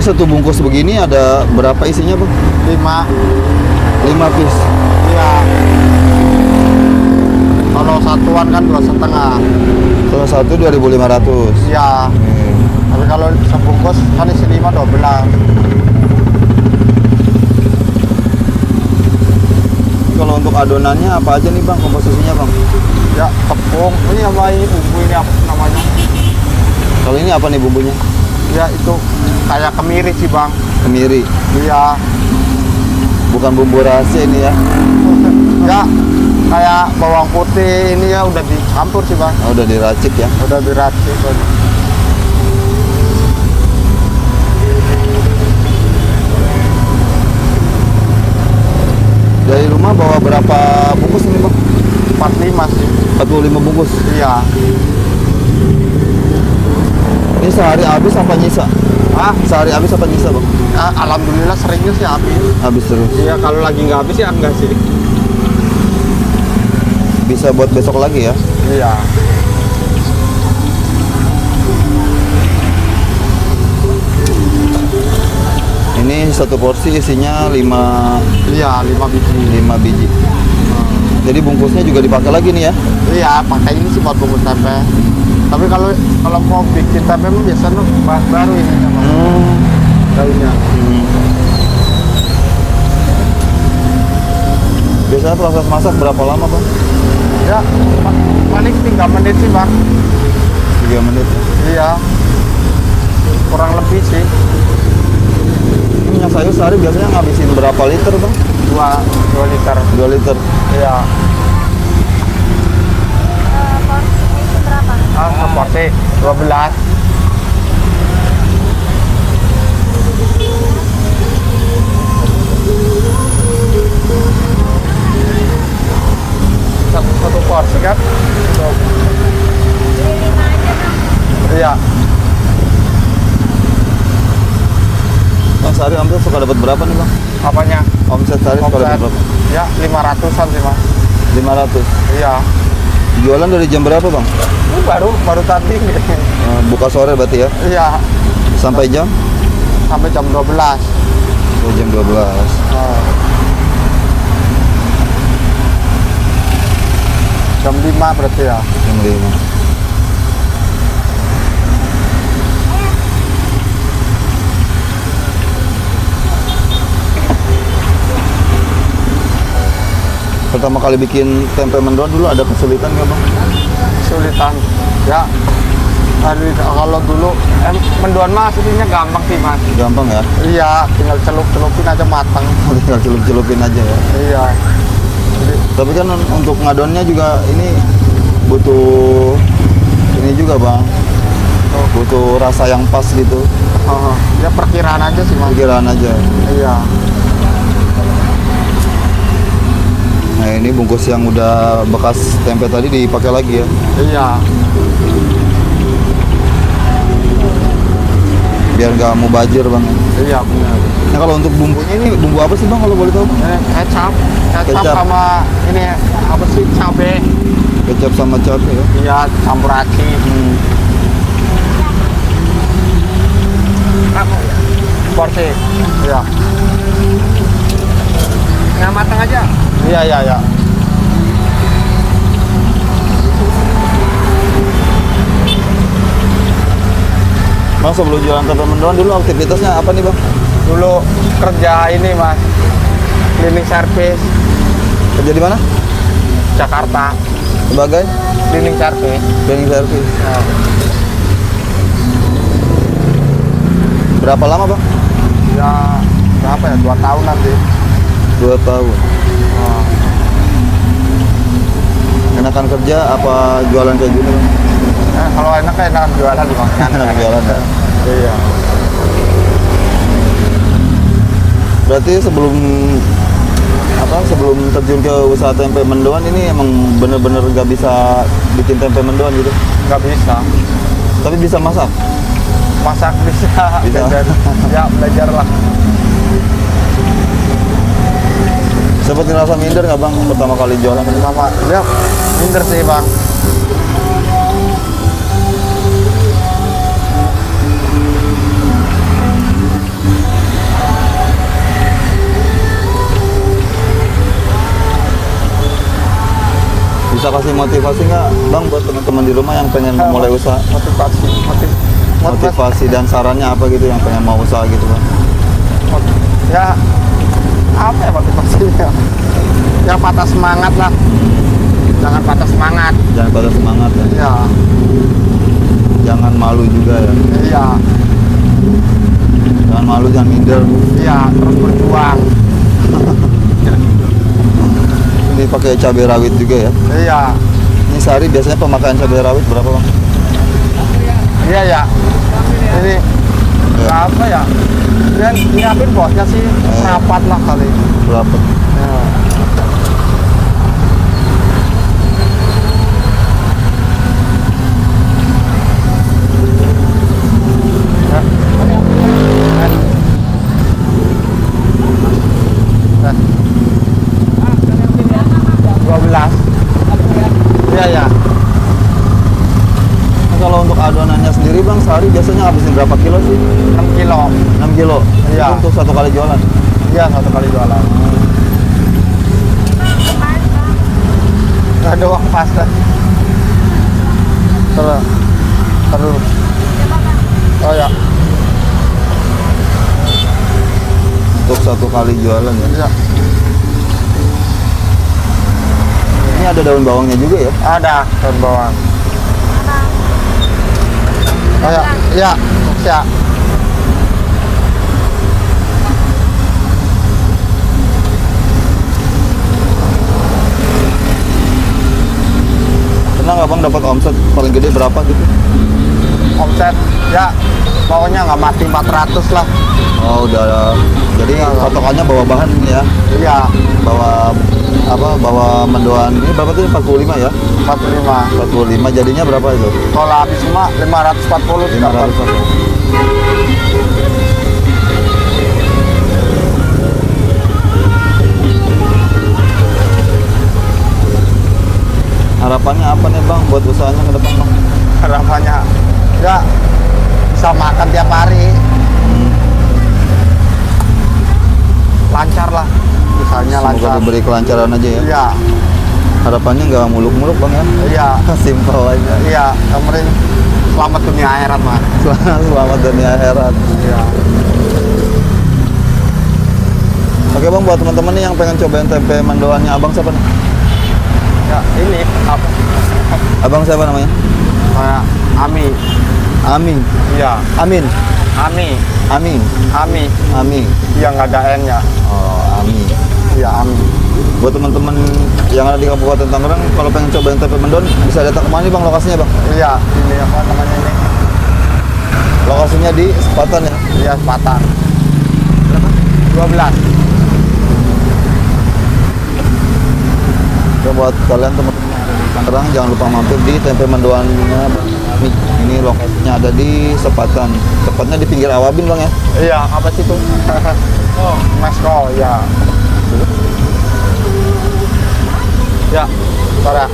satu bungkus begini ada berapa isinya bang? 5 piece. Iya. Kalau satuan kan 2,5. Kalau satu 2.500. Iya. Tapi kalau sebungkus kan isi 5 12. Kalau untuk adonannya apa aja nih bang komposisinya bang? Ya tepung. Ini sama ini bumbu ini apa namanya? Kalau ini apa nih bumbunya? Ya itu kayak kemiri sih bang. Kemiri. Iya. Bukan bumbu rahasia ini ya? Ya kayak bawang putih ini ya udah dicampur sih bang. Oh, udah diracik ya? Udah diracik. Dari rumah bawa berapa bungkus ini bang? 45 sih. 45 bungkus. Iya. Ini sehari habis apa nyisa? Ah, Sehari habis apa nyisa bang? alhamdulillah seringnya sih habis. Habis terus. Iya, kalau lagi nggak habis ya enggak sih. Bisa buat besok lagi ya? Iya. Ini satu porsi isinya 5 Iya, 5 biji. biji. Jadi bungkusnya juga dipakai lagi nih ya? Iya, pakai ini sih buat bungkus tempe. Tapi kalau mau bikin tempe mah biasanya bahan baru ini sama daunnya. Biasanya proses masak berapa lama bang? Ya, paling 3 menit sih bang. 3 menit. Iya, kurang lebih sih. Minyak sayur sehari biasanya ngabisin berapa liter bang? 2 liter. 2 liter. Iya. Porsinya itu berapa? Seporsi 12. Satu porsi kan? Beli 5 aja dong. Iya. Bang sehari omset suka dapat berapa nih bang? Apanya? Omset sehari suka dapat Omset. berapa? Ya 500-an sih mas. 500. Iya. Jualan dari jam berapa bang? Ini baru tadi. Buka sore berarti ya? Iya. Sampai jam? Sampai jam 12. Oh, jam 12. Jam 5 berarti ya. Jam 5. Pertama kali bikin tempe mendoan dulu ada kesulitan nggak bang? Kesulitan. Ya. Kalau dulu mendoan mah aslinya gampang sih mas. Gampang ya? Iya, tinggal celup-celupin aja matang. Tinggal celup-celupin aja ya? Iya. Jadi, Tapi kan untuk ngadonnya juga ini butuh ini juga bang, butuh rasa yang pas gitu. ya perkiraan aja sih mas. Pikiran aja. Iya. Nah ini bungkus yang udah bekas tempe tadi dipakai lagi ya? Iya. Biar nggak mubazir bang. Iya benar. Nah kalau untuk bumbunya ini bumbu apa sih bang kalau boleh tahu bang? Kecap Kecap. sama ini apa sih cabe. Kecap sama cabai ya? Iya, campur aci. Porsi. Iya. Yang matang aja. Iya, iya, iya. Bang sebelum jualan tempe mendoan dulu aktivitasnya apa nih bang? Dulu kerja ini mas, cleaning service Kerja di mana? Jakarta. Sebagai Cleaning service. cleaning service. Berapa lama bang? Ya berapa ya? 2 tahun nanti. 2 tahun. Enakan kerja apa jualan kayak gini bang? Kalau enak kan enak jualan bang. Enak jualan ya? Iya. Berarti sebelum terjun ke usaha tempe mendoan ini emang bener-bener gak bisa bikin tempe mendoan gitu? Nggak bisa. Tapi bisa masak? Masak bisa. Bisa. Belajar. Ya belajar lah. Sempat ngerasa minder nggak bang pertama kali jualan? Sama ya minder sih bang. bisa kasih motivasi nggak bang buat teman-teman di rumah yang pengen memulai usaha? Motivasi dan sarannya apa gitu yang pengen mau usaha gitu bang? Ya apa ya motivasinya? Ya patah semangat lah. Jangan patah semangat. Jangan patah semangat ya. Ya, Jangan malu juga ya. iya, Jangan malu, jangan minder. iya, terus berjuang. Ini pakai cabai rawit juga ya. Iya, Ini sehari biasanya pemakaian cabai rawit berapa bang? iya ya. Ini Ya. apa ya? Dan nyiapin bosnya sih rapat lah kali. Berapa? Ya. Ya. Ya. 12. Iya ya. Nah, kalau untuk adonannya sendiri bang sehari biasanya habisin berapa kilo sih? 6 kilo. 6 kilo? Iya. Itu untuk satu kali jualan? Iya, satu kali jualan. Nggak ada uang pas dah. Terus. Terus. Oh ya. Untuk satu kali jualan ya? Iya. Ini ada daun bawangnya juga ya? Ada daun bawang. Oh ya. Iya. Ya. Pernah nggak bang dapat omset paling gede berapa gitu? Omset ya pokoknya nggak mati 400 lah. Oh udah, jadi Iya, Bang. patokannya bawa bahan ini ya? Iya, Bawa apa? Bawa mendoan ini berapa tuh? 45 ya? 45. 45 jadinya berapa itu? Kalau habis semua 540 dapat. 500. Harapannya apa nih bang buat usahanya ke depan bang? Harapannya ya bisa makan tiap hari. Lancar lah. Misalnya Semoga lancar. diberi kelancaran aja ya. Iya, Harapannya nggak muluk-muluk bang ya? iya, Simpel aja. iya. Kemarin selamat dunia akhirat mah. Selamat dunia akhirat. Iya. Oke bang, buat teman-teman nih yang pengen cobain tempe mendoannya abang siapa nih? Ya ini apa? Abang siapa namanya? Kayak Ami. Ami. Iya, Amin. Ami. Ami. Ami. Ami. Yang nggak ada N-nya. Oh, Ami. Iya, Ami. Buat teman-teman yang ada di Kabupaten Tangerang, kalau pengen cobain tempe mendoan, bisa datang ke mana nih bang lokasinya bang? Iya, ini apa namanya ini? Lokasinya di Sepatan ya? Iya, Sepatan. Berapa? 12. Ya buat kalian teman-teman Tangerang, jangan lupa mampir di tempe mendoannya Bang Ami. Ini lokasinya ada di Sepatan, tepatnya di pinggir Awabin bang ya? Iya, apa sih itu? Oh, Mesko, ya. Ya, bentar ya.